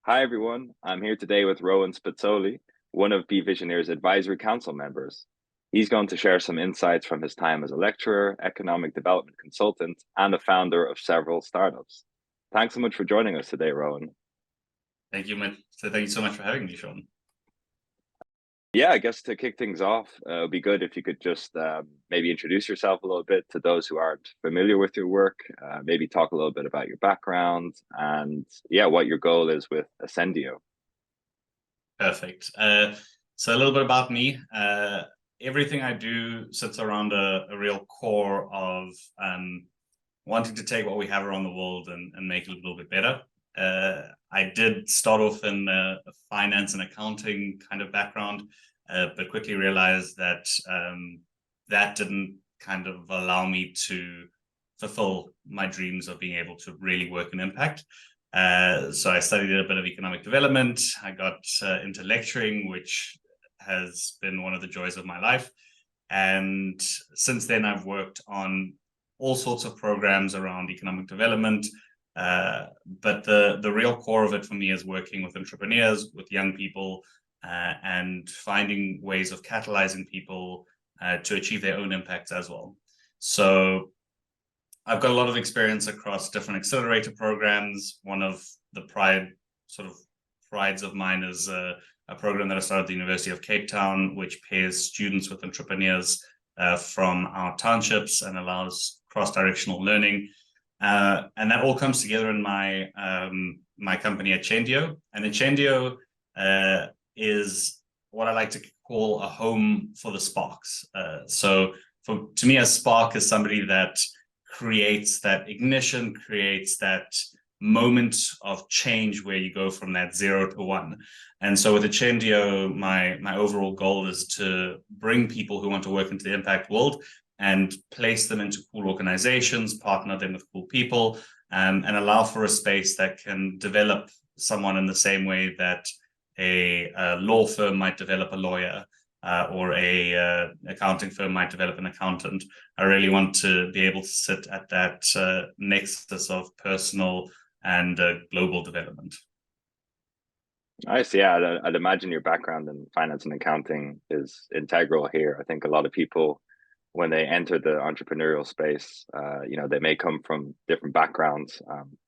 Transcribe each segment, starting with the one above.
Hi, everyone. I'm here today with Rowan Spazzoli, one of beVisioneers' advisory council members. He's going to share some insights from his time as a lecturer, economic development consultant, and a founder of several startups. Thanks so much for joining us today, Rowan. Thank you, Matt. So thank you so much for having me, Sean. Yeah, I guess to kick things off, it would be good if you could just maybe introduce yourself a little bit to those who aren't familiar with your work, maybe talk a little bit about your background and, yeah, what your goal is with Accendio. Perfect. So a little bit about me. Everything I do sits around a real core of wanting to take what we have around the world and make it a little bit better. I did start off in a finance and accounting kind of background, but quickly realized that that didn't kind of allow me to fulfill my dreams of being able to really work and impact. So I studied a bit of economic development. I got into lecturing, which has been one of the joys of my life. And since then, I've worked on all sorts of programs around economic development. But the real core of it for me is working with entrepreneurs, with young people, and finding ways of catalyzing people to achieve their own impacts as well. So I've got a lot of experience across different accelerator programs. One of the prides of mine is a program that I started at the University of Cape Town, which pairs students with entrepreneurs from our townships and allows cross-directional learning. And that all comes together in my my company Accendio. And Accendio is what I like to call a home for the sparks. So to me, a spark is somebody that creates that ignition, creates that moment of change where you go from that 0 to 1. And so with Accendio, my overall goal is to bring people who want to work into the impact world and place them into cool organizations, partner them with cool people, and allow for a space that can develop someone in the same way that a law firm might develop a lawyer, or a accounting firm might develop an accountant. I really want to be able to sit at that nexus of personal and global development. Nice. Yeah, I'd imagine your background in finance and accounting is integral here. I think a lot of people, when they enter the entrepreneurial space, they may come from different backgrounds,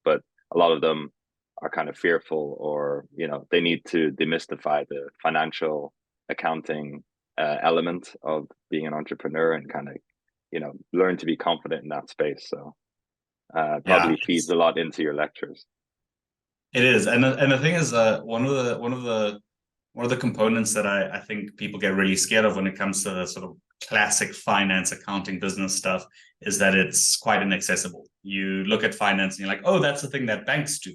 but a lot of them are kind of fearful, or they need to demystify the financial accounting element of being an entrepreneur and kind of learn to be confident in that space. So probably feeds a lot into your lectures. It is, and the thing is, one of the components that I think people get really scared of when it comes to the sort of classic finance, accounting, business stuff is that it's quite inaccessible. You look at finance and you're like, oh, that's the thing that banks do.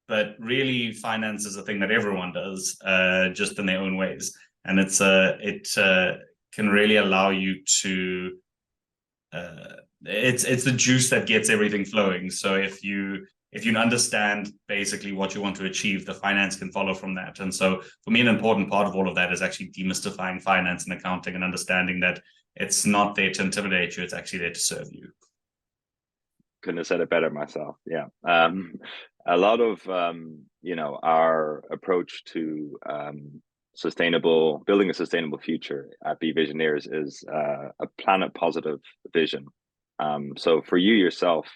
But really, finance is a thing that everyone does, just in their own ways. And it can really allow you to, it's the juice that gets everything flowing. So if you understand basically what you want to achieve, the finance can follow from that. And so for me, an important part of all of that is actually demystifying finance and accounting and understanding that it's not there to intimidate you, it's actually there to serve you. Couldn't have said it better myself. Yeah. A lot of, our approach to building a sustainable future at beVisioneers is a planet positive vision. So for you yourself,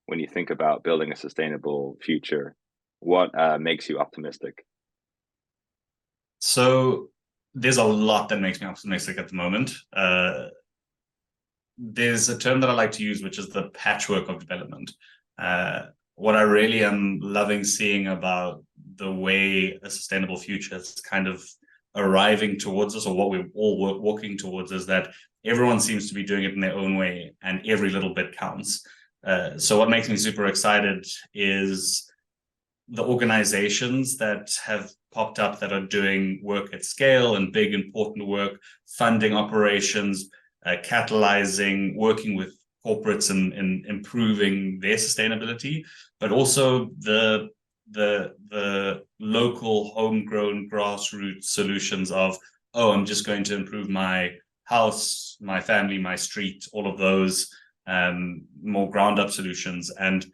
when you think about building a sustainable future, what makes you optimistic? So there's a lot that makes me optimistic at the moment. There's a term that I like to use, which is the patchwork of development. What I really am loving seeing about the way a sustainable future is kind of arriving towards us, or what we're all walking towards, is that everyone seems to be doing it in their own way and every little bit counts. So what makes me super excited is the organizations that have popped up that are doing work at scale and big, important work, funding operations, catalyzing, working with corporates and improving their sustainability, but also the local homegrown grassroots solutions of, oh, I'm just going to improve my house, my family, my street, all of those more ground up solutions. And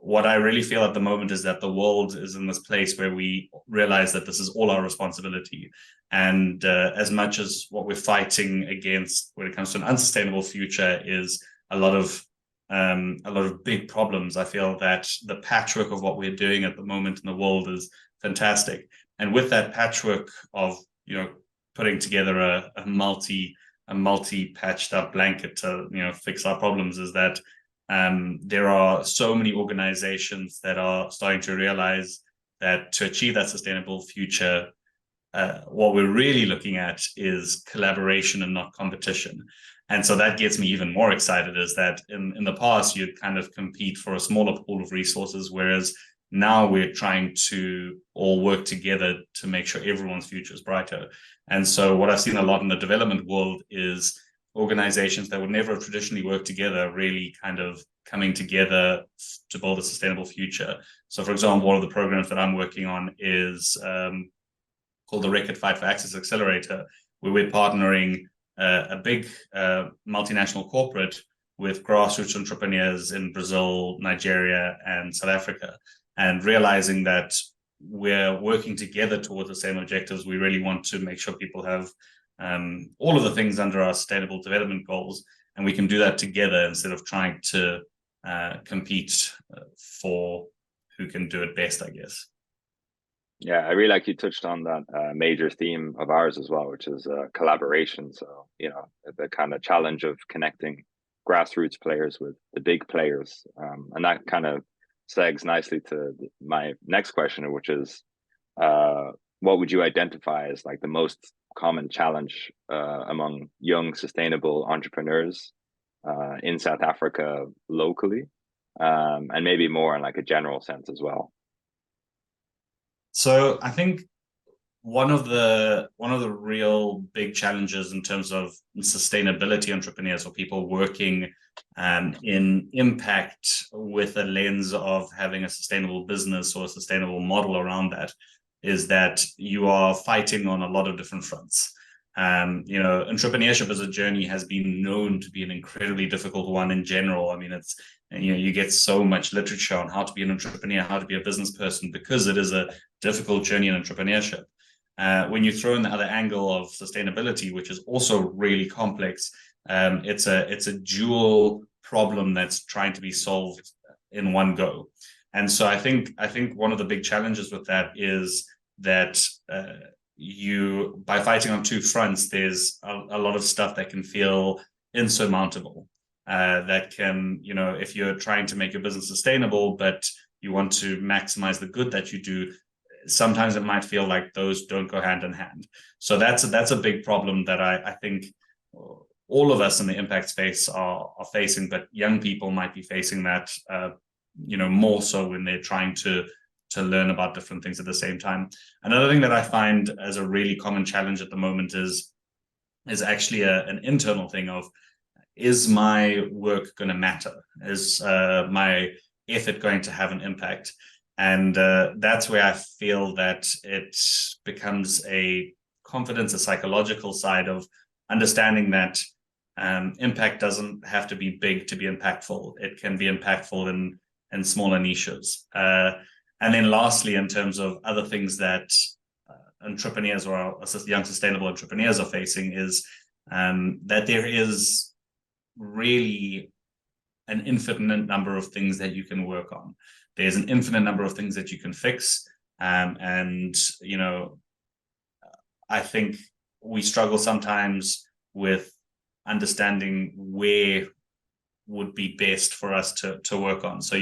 what I really feel at the moment is that the world is in this place where we realize that this is all our responsibility. And as much as what we're fighting against when it comes to an unsustainable future is a lot of big problems, I feel that the patchwork of what we're doing at the moment in the world is fantastic. And with that patchwork of, putting together a multi patched up blanket to, fix our problems, is that there are so many organizations that are starting to realize that to achieve that sustainable future, what we're really looking at is collaboration and not competition. And so that gets me even more excited, is that in the past, you'd kind of compete for a smaller pool of resources, whereas now we're trying to all work together to make sure everyone's future is brighter. And so what I've seen a lot in the development world is organizations that would never have traditionally worked together really kind of coming together to build a sustainable future. So for example, one of the programs that I'm working on is called the Record Fight for Access Accelerator, where we're partnering a big multinational corporate with grassroots entrepreneurs in Brazil, Nigeria, and South Africa, and realizing that we're working together towards the same objectives. We really want to make sure people have all of the things under our sustainable development goals, and we can do that together instead of trying to compete for who can do it best, I guess. Yeah, I really like you touched on that major theme of ours as well, which is collaboration. So, the kind of challenge of connecting grassroots players with the big players. And that kind of segs nicely to my next question, which is, what would you identify as like the most common challenge among young sustainable entrepreneurs in South Africa locally, and maybe more in like a general sense as well? So I think one of the real big challenges in terms of sustainability entrepreneurs, or people working in impact with a lens of having a sustainable business or a sustainable model around that, is that you are fighting on a lot of different fronts. Entrepreneurship as a journey has been known to be an incredibly difficult one in general. I mean, it's, you get so much literature on how to be an entrepreneur, how to be a business person, because it is a difficult journey in entrepreneurship. When you throw in the other angle of sustainability, which is also really complex, it's a dual problem that's trying to be solved in one go. And so I think one of the big challenges with that is that you, by fighting on two fronts, there's a lot of stuff that can feel insurmountable. That can, if you're trying to make your business sustainable, but you want to maximize the good that you do, sometimes it might feel like those don't go hand in hand. So that's a big problem that I think all of us in the impact space are facing, but young people might be facing that, more so when they're trying to learn about different things at the same time. Another thing that I find as a really common challenge at the moment is actually an internal thing of, is my work going to matter? Is my effort going to have an impact? And that's where I feel that it becomes a confidence, a psychological side of understanding that impact doesn't have to be big to be impactful. It can be impactful in smaller niches. And then lastly, in terms of other things that entrepreneurs or young sustainable entrepreneurs are facing, is that there is really an infinite number of things that you can work on. There's an infinite number of things that you can fix. And, I think we struggle sometimes with understanding where would be best for us to work on. So,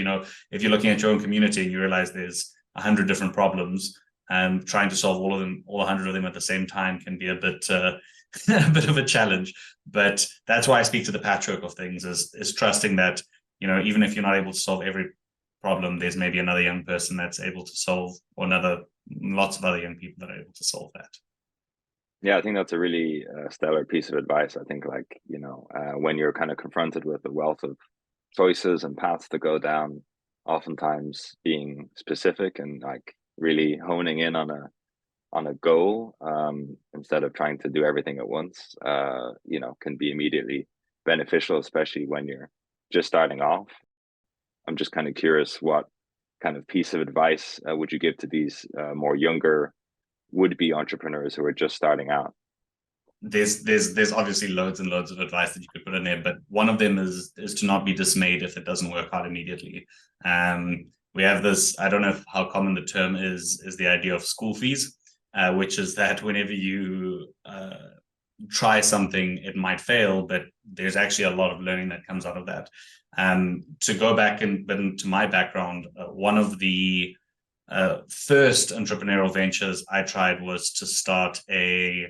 if you're looking at your own community and you realize there's 100 different problems, trying to solve all of them, all 100 of them at the same time can be a bit of a challenge. But that's why I speak to the patchwork of things, is trusting that, even if you're not able to solve every problem, there's maybe another young person that's able to solve, or lots of other young people that are able to solve that. Yeah, I think that's a really stellar piece of advice. I think, when you're kind of confronted with a wealth of choices and paths to go down, oftentimes being specific and like really honing in on a goal, instead of trying to do everything at once, can be immediately beneficial, especially when you're just starting off. I'm just kind of curious, what kind of piece of advice would you give to these more younger would-be entrepreneurs who are just starting out? There's obviously loads and loads of advice that you could put in there, but one of them is to not be dismayed if it doesn't work out immediately. We have this, I don't know how common the term is the idea of school fees, which is that whenever you try something, it might fail, but there's actually a lot of learning that comes out of that. To go back into my background, one of the first entrepreneurial ventures I tried was to start a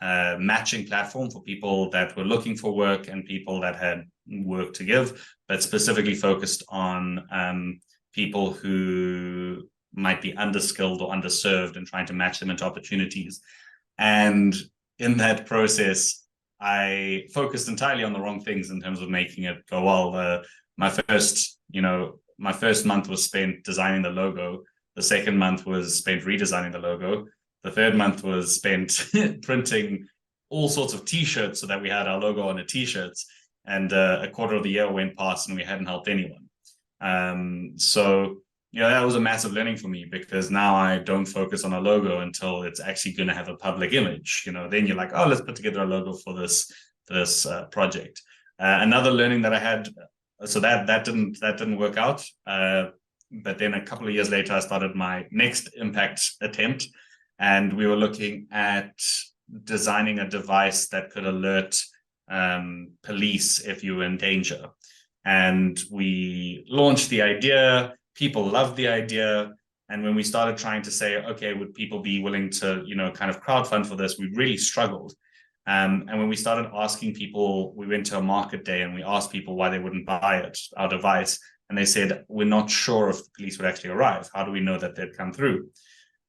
matching platform for people that were looking for work and people that had work to give, but specifically focused on people who might be underskilled or underserved and trying to match them into opportunities. And in that process, I focused entirely on the wrong things in terms of making it go well. My first month was spent designing the logo. The second month was spent redesigning the logo. The third month was spent printing all sorts of t-shirts so that we had our logo on the t-shirts. And a quarter of the year went past and we hadn't helped anyone. So that was a massive learning for me, because now I don't focus on a logo until it's actually going to have a public image. Then you're like, oh, let's put together a logo for this project. Another learning that I had, so that didn't work out. But then a couple of years later, I started my next impact attempt, and we were looking at designing a device that could alert police if you were in danger. And we launched the idea. People loved the idea. And when we started trying to say, okay, would people be willing to, kind of crowdfund for this, we really struggled. And when we started asking people, we went to a market day and we asked people why they wouldn't buy our device. And they said, we're not sure if the police would actually arrive. How do we know that they'd come through?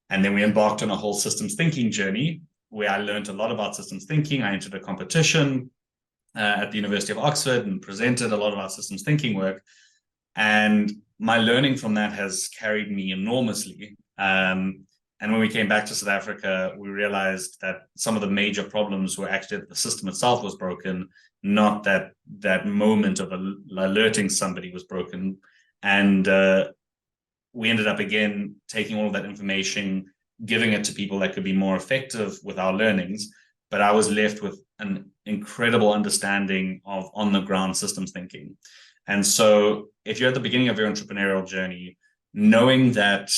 And then we embarked on a whole systems thinking journey where I learned a lot about systems thinking. I entered a competition at the University of Oxford and presented a lot of our systems thinking work. And my learning from that has carried me enormously. And when we came back to South Africa, we realized that some of the major problems were actually that the system itself was broken, not that moment of alerting somebody was broken. And we ended up, again, taking all of that information, giving it to people that could be more effective with our learnings. But I was left with an incredible understanding of on-the-ground systems thinking. And so if you're at the beginning of your entrepreneurial journey, knowing that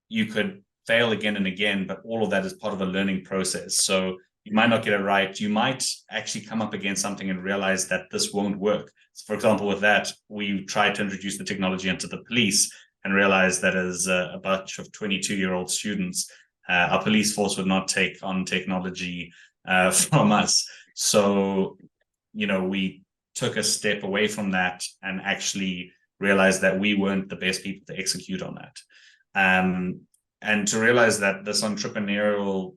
you could fail again and again, but all of that is part of a learning process. So you might not get it right. You might actually come up against something and realize that this won't work. So for example, with that, we tried to introduce the technology into the police and realized that as a bunch of 22-year-old students, our police force would not take on technology from us. So, we took a step away from that and actually realized that we weren't the best people to execute on that. And to realize that this entrepreneurial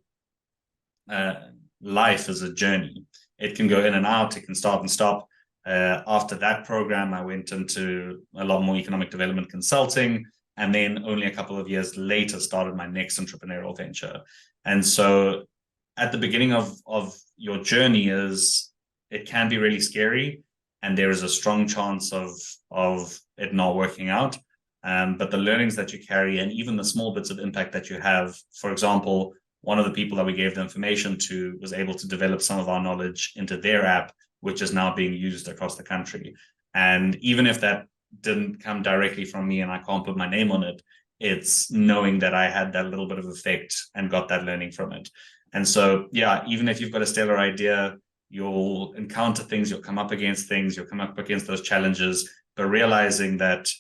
life is a journey. It can go in and out, it can start and stop. After that program, I went into a lot more economic development consulting, and then only a couple of years later started my next entrepreneurial venture. And so at the beginning of your journey it can be really scary, and there is a strong chance of it not working out. But the learnings that you carry and even the small bits of impact that you have, for example, one of the people that we gave the information to was able to develop some of our knowledge into their app, which is now being used across the country. And even if that didn't come directly from me and I can't put my name on it, it's knowing that I had that little bit of effect and got that learning from it. And so, even if you've got a stellar idea, you'll encounter things, you'll come up against things, you'll come up against those challenges, but realizing that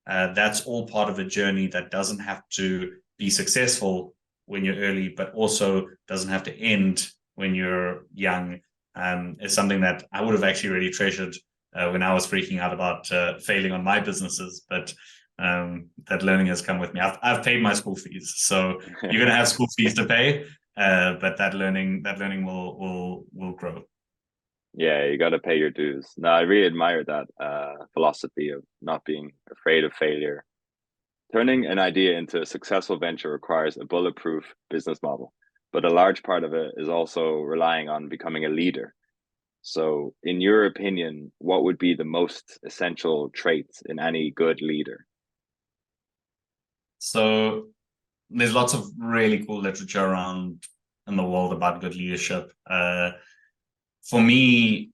that's all part of a journey that doesn't have to be successful when you're early, but also doesn't have to end when you're young. Is something that I would have actually really treasured when I was freaking out about failing on my businesses. But that learning has come with me. I've paid my school fees, so you're going to have school fees to pay, but that learning will grow. Yeah, you got to pay your dues. No, I really admire that philosophy of not being afraid of failure. Turning an idea into a successful venture requires a bulletproof business model, but a large part of it is also relying on becoming a leader. So in your opinion, what would be the most essential traits in any good leader? So there's lots of really cool literature around in the world about good leadership. For me,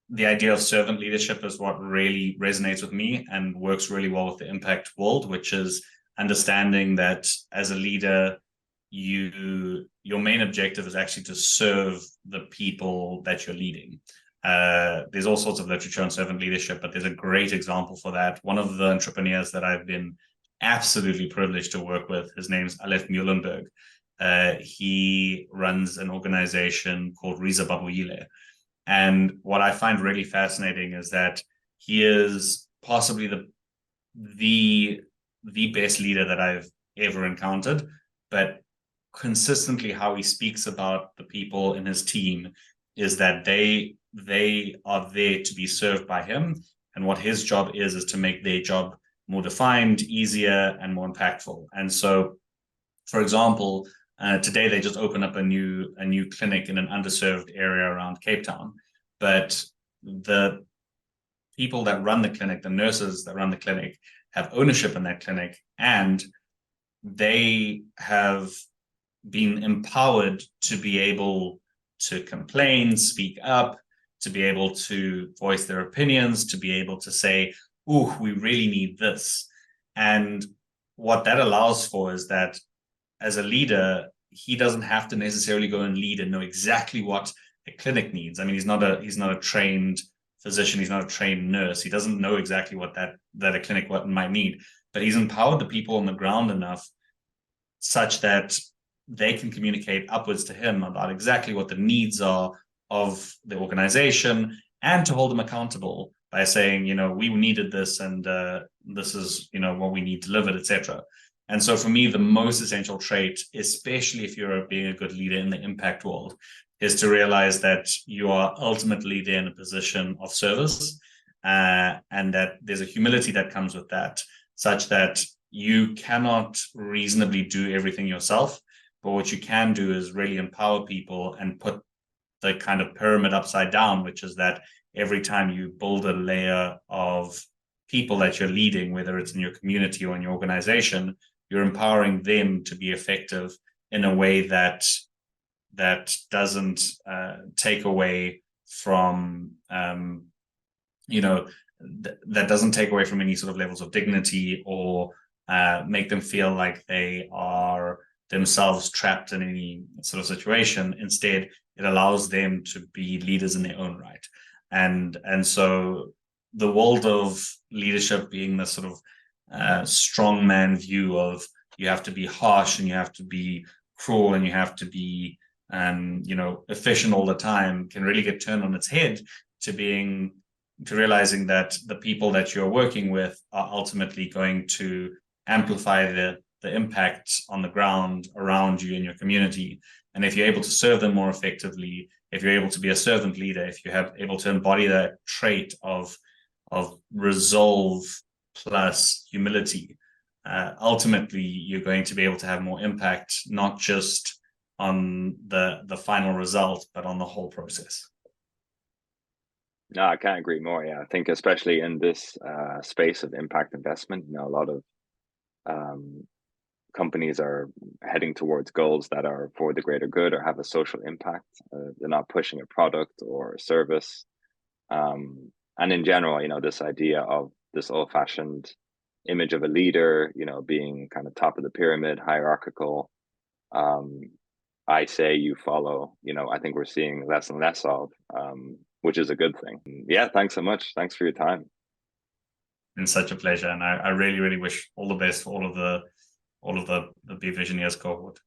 the idea of servant leadership is what really resonates with me and works really well with the impact world, which is understanding that as a leader, your main objective is actually to serve the people that you're leading. There's all sorts of literature on servant leadership, but there's a great example for that. One of the entrepreneurs that I've been absolutely privileged to work with, his name's Aleph Muhlenberg. He runs an organization called Riza Babuyile. And what I find really fascinating is that he is possibly the best leader that I've ever encountered, but consistently how he speaks about the people in his team is that they are there to be served by him, and what his job is to make their job more defined, easier, and more impactful. And so, for example, today they just opened up a new clinic in an underserved area around Cape Town, but the people that run the clinic, the nurses that run the clinic, have ownership in that clinic, and they have been empowered to be able to complain, speak up, to be able to voice their opinions, to be able to say, "Ooh, we really need this." And what that allows for is that as a leader, he doesn't have to necessarily go and lead and know exactly what a clinic needs. I mean, he's not a trained physician, he's not a trained nurse. He doesn't know exactly what that a clinic might need, but he's empowered the people on the ground enough such that they can communicate upwards to him about exactly what the needs are of the organization, and to hold them accountable by saying, we needed this, and this is, what we need delivered, etc. And so for me, the most essential trait, especially if you're being a good leader in the impact world, is to realize that you are ultimately there in a position of service, and that there's a humility that comes with that, such that you cannot reasonably do everything yourself. But what you can do is really empower people and put the kind of pyramid upside down, which is that every time you build a layer of people that you're leading, whether it's in your community or in your organization, you're empowering them to be effective in a way that doesn't take away from, that doesn't take away from any sort of levels of dignity, or make them feel like they are themselves trapped in any sort of situation. Instead, it allows them to be leaders in their own right. And so the world of leadership being the sort of strongman view of you have to be harsh and you have to be cruel and you have to be efficient all the time, can really get turned on its head to realizing that the people that you're working with are ultimately going to amplify the impact on the ground around you in your community. And if you're able to serve them more effectively, if you're able to be a servant leader, if you're able to embody that trait of resolve plus humility, ultimately you're going to be able to have more impact, not just on the final result, but on the whole process. No, I can't agree more. Yeah, I think especially in this space of impact investment, a lot of companies are heading towards goals that are for the greater good or have a social impact. They're not pushing a product or a service. And in general, this idea of this old-fashioned image of a leader, being kind of top of the pyramid, hierarchical. I say you follow, I think we're seeing less and less of, which is a good thing. Yeah, thanks so much. Thanks for your time. It's been such a pleasure. And I really, really wish all the best for all of the beVisioneers cohort.